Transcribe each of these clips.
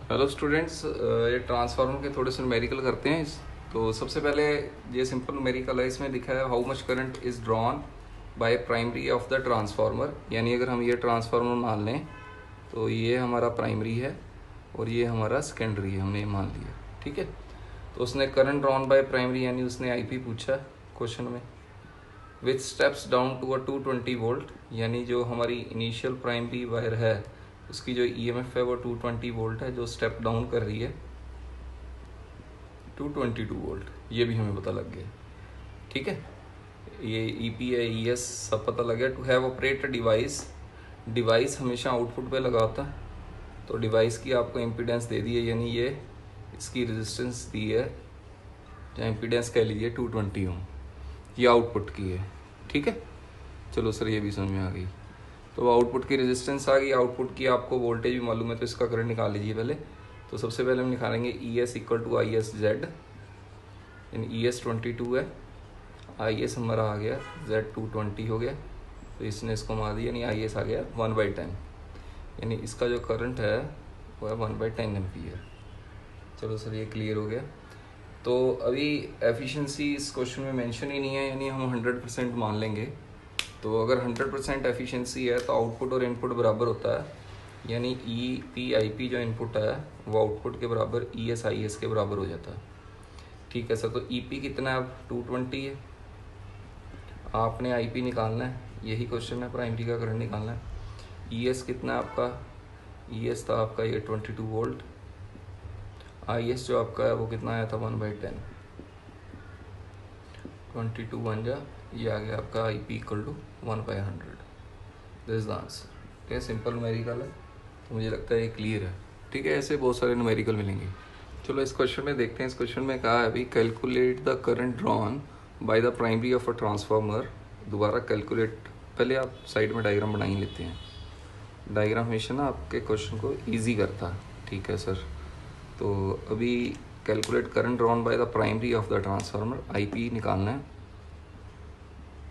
Hello students, ये transformer के थोड़े से न्यूमेरिकल करते हैं। तो सबसे पहले ये सिंपल न्यूमेरिकल है। इसमें लिखा है how much current is drawn by primary of the transformer. यानी अगर हम ये ट्रांसफार्मर मान लें तो ये हमारा प्राइमरी है और ये हमारा सेकेंडरी है, हमने ये मान लिया। ठीक है, तो उसने करंट ड्रॉन बाय प्राइमरी यानी उसने आईपी पूछा क्वेश्चन में। Which steps down to a 220 volt, यानी जो हमारी इनिशियल प्राइमरी वायर है उसकी जो ईएमएफ है वो 220 वोल्ट है, जो स्टेप डाउन कर रही है 222 वोल्ट। ये भी हमें पता लग गया। ठीक है, ये ईपी है, ईएस सब पता लग गया। To have operate device, device हमेशा आउटपुट पे लगा होता है, तो डिवाइस की आपको इम्पीडेंस दे दी है, यानी ये इसकी रेजिस्टेंस दी है, या इम्पीडेंस कह लीजिए 220 ओम, ये आउटपुट की है। ठीक है, चलो सर ये भी समझ में आ गई। तो आउटपुट की रेजिस्टेंस आ गई, आउटपुट की आपको वोल्टेज भी मालूम है, तो इसका करंट निकाल लीजिए पहले। तो सबसे पहले हम निकालेंगे E S equal to I S Z, यानी ई एस 22 है, आई एस हमारा आ गया जेड 220 हो गया, तो इसने इसको मार दिया, यानी आई एस आ गया 1/10, यानी इसका जो करंट है वो है 1/10 एम्पियर। चलो सर ये क्लियर हो गया। तो अभी एफिशिएंसी इस क्वेश्चन में मेंशन ही नहीं है, यानी हम 100% मान लेंगे। तो अगर 100% एफिशिएंसी है तो आउटपुट और इनपुट बराबर होता है, यानी ई पी आई पी जो इनपुट है वो आउटपुट के बराबर ई एस आई एस के बराबर हो जाता है। ठीक है सर, तो ई पी कितना है, अब 220 है, आपने आई पी निकालना है, यही क्वेश्चन है, प्राइमरी का करंट निकालना है। ई एस कितना है आपका, ई एस था आपका ये 22 वोल्ट, आई एस जो आपका है वो कितना आया था 1/10, 22 बन जा, ये आ गया आपका I P equal to 1/100। This is the answer. ये सिंपल न्यूमेरिकल है, तो मुझे लगता है ये क्लियर है। ठीक है, ऐसे बहुत सारे न्यूमेरिकल मिलेंगे। चलो इस क्वेश्चन में देखते हैं। इस क्वेश्चन में कहा है अभी calculate the current drawn by the primary of a transformer. दोबारा कैलकुलेट, पहले आप साइड में डायग्राम बना ही लेते हैं। डायग्राम हमेशा ना आपके क्वेश्चन को ईजी करता है। ठीक है सर, तो अभी calculate current drawn by the primary of the transformer, I P निकालना है।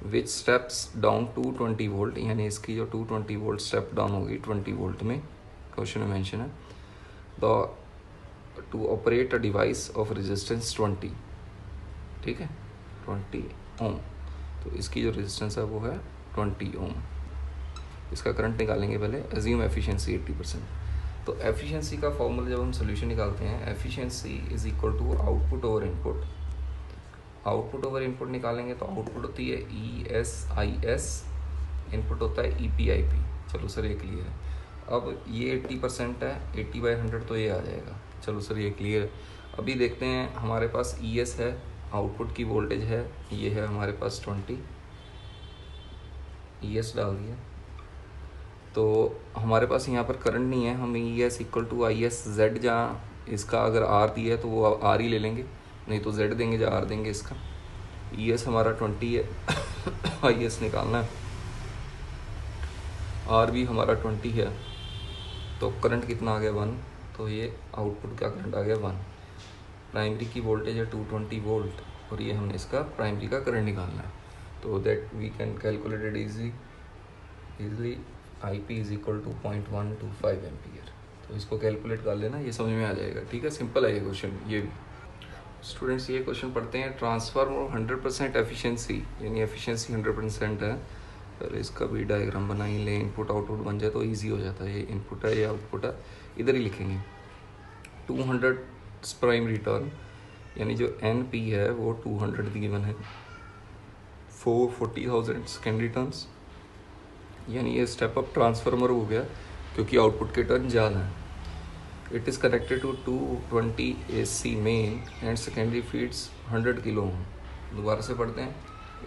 विच स्टेप्स डाउन 220 वोल्ट, यानी इसकी जो 220 वोल्ट स्टेप डाउन होगी 20 वोल्ट में, क्वेश्चन में मेंशन है। The two operate a device of resistance 20, ठीक है 20 ओम, तो इसकी जो रेजिस्टेंस है वो है 20 ओम। इसका करंट निकालेंगे पहले, एज्यूम एफिशिएंसी 80%। तो एफिशिएंसी का फॉर्मूला जब हम सोल्यूशन निकालते हैं, efficiency is equal to output over input. Output over input निकालेंगे तो आउटपुट होती है E S I S, input होता है ई पी आई पी। चलो सर ये क्लियर है। अब ये 80% है, 80/100 तो ये आ जाएगा। चलो सर ये क्लियर है। अभी देखते हैं, हमारे पास ई एस है, आउटपुट की वोल्टेज है, ये है हमारे पास 20, ई एस डाल दिया। तो हमारे पास यहाँ पर करंट नहीं है, हम E S equal to I S Z, जहाँ इसका अगर आर दिया है तो वो आर ही ले लेंगे, नहीं तो जेड देंगे जहाँ आर देंगे इसका। ई एस हमारा 20 है, आई एस निकालना है, आर भी हमारा 20 है, तो करंट कितना आ गया 1, तो ये आउटपुट का करंट आ गया 1। प्राइमरी की वोल्टेज है 220 वोल्ट और ये हमने इसका प्राइमरी का करंट निकालना है। तो that we can calculate it easily. I P is equal to 0.125 ampere. तो इसको कैलकुलेट कर लेना, ये समझ में आ जाएगा। ठीक है, सिंपल है ये क्वेश्चन। ये भी स्टूडेंट्स ये क्वेश्चन पढ़ते हैं, ट्रांसफार्मर 100% एफिशिएंसी, यानी एफिशिएंसी 100% है। पहले इसका भी डायग्राम बना ही ले, इनपुट आउटपुट बन जाए तो इजी हो जाता है। ये इनपुट है, ये आउटपुट है, इधर ही लिखेंगे। 200 प्राइमरी टर्न, यानी जो एन पी है वो 200 गिवन है, 40,000 सेकेंडरी टर्न्स, यानी ये स्टेप अप ट्रांसफार्मर हो गया क्योंकि आउटपुट के टर्न ज़्यादा है। It is connected to 220 AC main and secondary feeds 100 kilo ohm. दोबारा से पढ़ते हैं,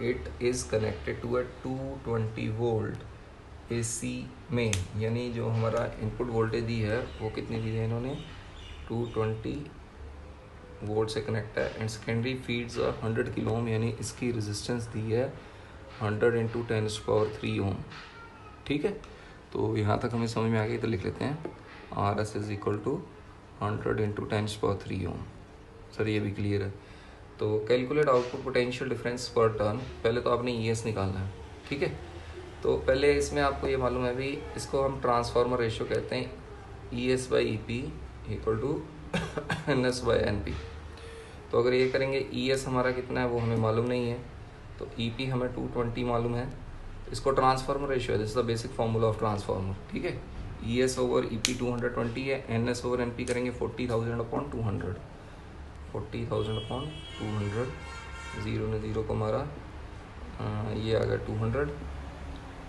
it is connected to a 220 volt AC main, यानी जो हमारा इनपुट वोल्टेज दी है वो कितनी दी है इन्होंने, 220 वोल्ट से कनेक्ट है, एंड सेकेंडरी फीड्स 100 किलो ओम, यानी इसकी रेजिस्टेंस दी है 100 × 10⁻³ ओम। ठीक है, तो यहाँ तक हमें समझ में आ गई, तो लिख लेते हैं R S is equal to 100 × 10⁻³ ohm. Sir ये भी क्लियर है। तो कैलकुलेट आउटपुट पोटेंशियल डिफरेंस पर टर्न, पहले तो आपने ई एस निकालना है। ठीक है, तो पहले इसमें आपको ये मालूम है भी, इसको हम ट्रांसफार्मर रेशियो कहते हैं, E S by E P equal to NS by NP। तो अगर ये करेंगे ES हमारा कितना है वो हमें मालूम नहीं है, तो EP हमें 220 मालूम है। इसको ट्रांसफार्मर रेशियो है, this is the basic formula of transformer, ठीक है। ES ओवर EP 220 है, NS ओवर NP करेंगे 40,000 अपॉन 200, 40,000 अपॉन 200, ज़ीरो ने ज़ीरो को मारा, ये आ गया 200,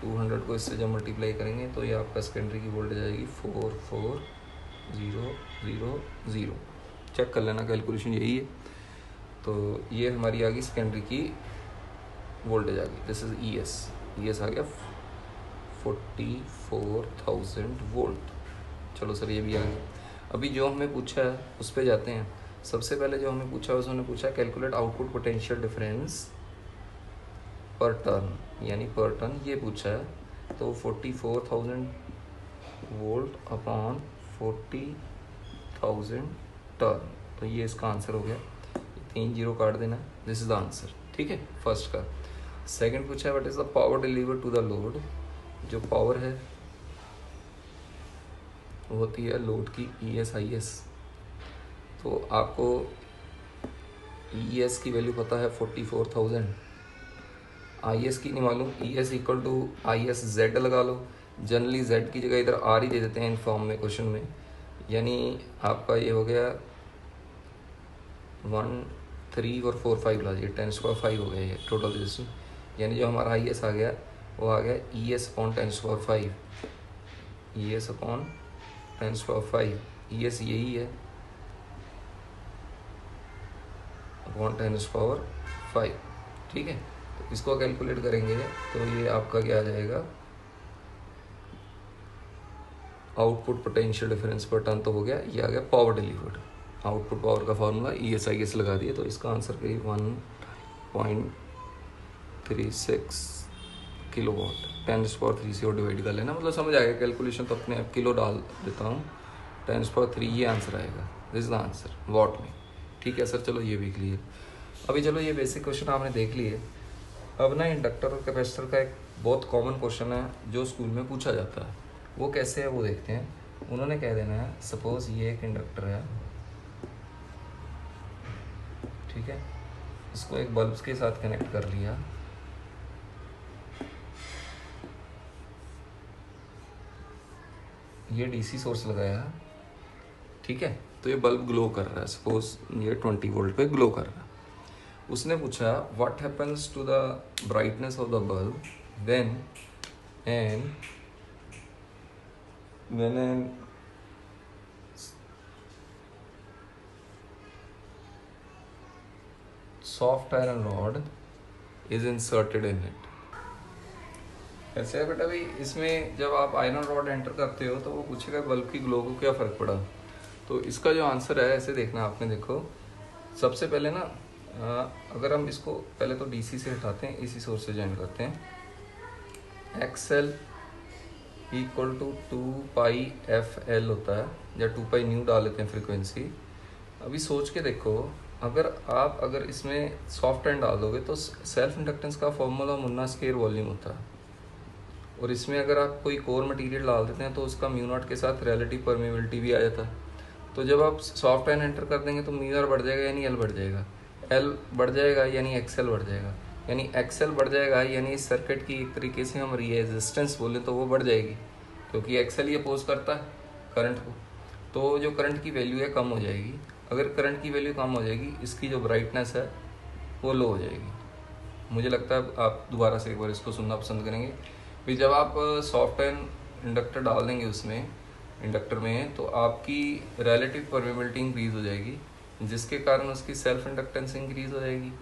200 को इससे जब मल्टीप्लाई करेंगे तो ये आपका सेकेंडरी की वोल्टेज आएगी 44,000। चेक कर लेना, कैलकुलेशन यही है। तो ये हमारी आ गई सेकेंडरी की वोल्टेज आ गई, दिस इज ES आ गया 44,000 वोल्ट। चलो सर ये भी आ गया। अभी जो हमें पूछा है उस पर जाते हैं। सबसे पहले जो हमें पूछा है उसने पूछा कैलकुलेट आउटपुट पोटेंशियल डिफरेंस पर टर्न, यानी पर टर्न ये पूछा है। तो 44,000 वोल्ट अपॉन 40,000 टर्न, तो ये इसका आंसर हो गया। 3 जीरो काट देना, दिस इज द आंसर, ठीक है फर्स्ट का। सेकंड पूछा है what is the power deliver to the load. जो पावर है वो होती है लोड की ES/IS। तो आपको ES की वैल्यू पता है 44,000, IS की नहीं मालूम, ES इक्वल टू IS/Z लगा लो। जनरली Z की जगह इधर R ही दे देते हैं इन फॉर्म में क्वेश्चन में, यानी आपका ये हो गया 1 3 और 4 5 ला दिए, 10⁵ हो गया ये टोटल रेजिस्टेंस। यानी जो हमारा IS आ गया वो आ गया ES upon 10⁵, ES upon 10⁵, ES यही है अपॉन 10⁵, ठीक है। तो इसको कैलकुलेट करेंगे तो ये आपका क्या आ जाएगा, आउटपुट पोटेंशियल डिफरेंस पर टर्न तो हो गया, ये आ गया पावर डिलीवर्ड। आउटपुट पावर का फार्मूला ES/IS लगा दिए, तो इसका आंसर करीब 1.36 किलोवाट। 10⁻³ से और डिवाइड कर लेना, मतलब समझ आएगा। कैलकुलेशन तो अपने आप किलो डाल देता हूँ, 10⁻³ ये आंसर आएगा, this is the answer what में, ठीक है सर। चलो ये भी क्लियर। अभी चलो ये बेसिक क्वेश्चन आपने देख लिए। अब ना इंडक्टर और कैपेसिटर का एक बहुत कॉमन क्वेश्चन है जो स्कूल में पूछा जाता है, वो कैसे है वो देखते हैं। उन्होंने कह देना है सपोज ये एक इंडक्टर है, ठीक है, इसको एक बल्ब के साथ कनेक्ट कर लिया, ये DC सोर्स लगाया, ठीक है, तो ये बल्ब ग्लो कर रहा है, सपोज ये 20 वोल्ट पे ग्लो कर रहा है। उसने पूछा what happens to the brightness of the bulb when an soft iron rod is inserted in it. ऐसे है बेटा भाई, इसमें जब आप आयरन रॉड एंटर करते हो तो वो पूछेगा बल्ब की ग्लो को क्या फ़र्क पड़ा। तो इसका जो आंसर है ऐसे देखना आपने, देखो सबसे पहले ना अगर हम इसको पहले तो DC से हटाते हैं, AC सोर्स से ज्वाइन करते हैं। XL इक्वल टू 2πfL होता है, या 2π न्यू डाल लेते हैं फ्रीक्वेंसी। अभी सोच के देखो, अगर इसमें सॉफ्ट एंड डाल दोगे तो सेल्फ इंडक्टेंस का फॉर्मूला मुन्ना स्केयर वॉल्यूम होता है, और इसमें अगर आप कोई कोर मटेरियल डाल देते हैं तो उसका μ0 के साथ रिलेटिव परमेबिलिटी भी आ जाता है। तो जब आप सॉफ्ट आयरन एंटर कर देंगे तो μr बढ़ जाएगा यानी L बढ़ जाएगा, L बढ़ जाएगा यानी XL बढ़ जाएगा, यानी XL बढ़ जाएगा यानी इस सर्किट की एक तरीके से हम रेजिस्टेंस बोले तो वो बढ़ जाएगी, क्योंकि XL ये अपोज करता है करंट को। तो जो करंट की वैल्यू है कम हो जाएगी। अगर करंट की वैल्यू कम हो जाएगी, इसकी जो ब्राइटनेस है वो लो हो जाएगी। मुझे लगता है आप दोबारा से एक बार इसको सुनना पसंद करेंगे। फिर जब आप सॉफ्ट आयरन इंडक्टर डाल देंगे उसमें इंडक्टर में, तो आपकी रिलेटिव परमेबिलिटी इंक्रीज़ हो जाएगी, जिसके कारण उसकी सेल्फ इंडक्टेंस इंक्रीज़ हो जाएगी।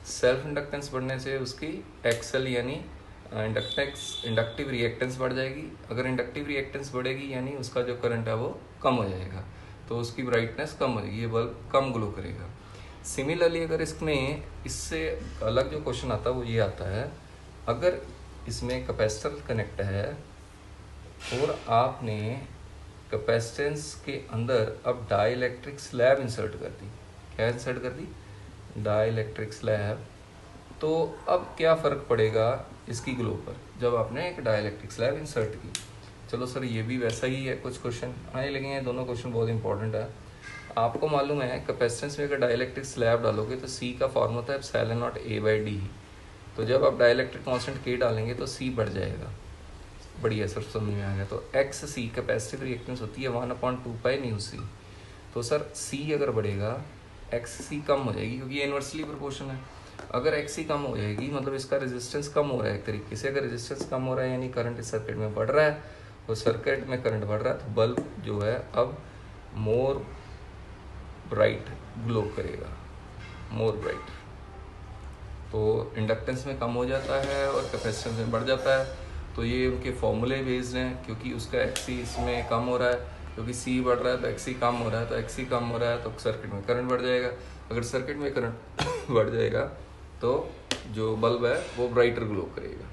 सेल्फ इंडक्टेंस बढ़ने से उसकी XL यानी इंडक्टिव रिएक्टेंस बढ़ जाएगी। अगर इंडक्टिव रिएक्टेंस बढ़ेगी यानी उसका जो करंट है वो कम हो जाएगा, तो उसकी ब्राइटनेस कम हो जाएगी, ये बल्ब कम ग्लो करेगा। सिमिलरली अगर इसमें इससे अलग जो क्वेश्चन आता है वो ये आता है, अगर इसमें कैपेसिटर कनेक्ट है और आपने कैपेसिटेंस के अंदर अब डाइलेक्ट्रिक स्लैब इंसर्ट कर दी। क्या इंसर्ट कर दी? Dielectric slab. तो अब क्या फ़र्क पड़ेगा इसकी ग्लो पर जब आपने एक डाइलेक्ट्रिक स्लैब इंसर्ट की? चलो सर ये भी वैसा ही है कुछ क्वेश्चन आने लगे हैं, दोनों क्वेश्चन बहुत इंपॉर्टेंट है। आपको मालूम है कैपेसिटेंस में अगर डाइलेक्ट्रिक स्लैब डालोगे तो सी का फॉर्मूला होता है epsilon not a by D. तो जब आप डाइलेक्ट्रिक कांस्टेंट के डालेंगे तो सी बढ़ जाएगा। बढ़िया सर, समझ में आ गया। तो एक्स सी कैपेसिटिव रिएक्टेंस होती है 1/2 न्यू सी। तो सर सी अगर बढ़ेगा एक्स सी कम हो जाएगी, क्योंकि ये इन्वर्सली प्रोपोर्शन है। अगर एक्स सी कम हो जाएगी मतलब इसका रेजिस्टेंस कम हो रहा है एक तरीके से। अगर रेजिस्टेंस कम हो रहा है यानी करंट इस सर्किट में बढ़ रहा है, और सर्किट में करंट बढ़ रहा है तो बल्ब जो है अब मोर ब्राइट ग्लो करेगा, मोर ब्राइट। तो इंडक्टेंस में कम हो जाता है और कैपेसिटेंस में बढ़ जाता है। तो ये उनके फॉर्मूले बेस्ड हैं, क्योंकि उसका एक्स सी इसमें कम हो रहा है, क्योंकि सी बढ़ रहा है तो एक्स सी कम हो रहा है, तो एक्स सी कम हो रहा है तो सर्किट में करंट बढ़ जाएगा। अगर सर्किट में करंट बढ़ जाएगा तो जो बल्ब है वो ब्राइटर ग्लो करेगा।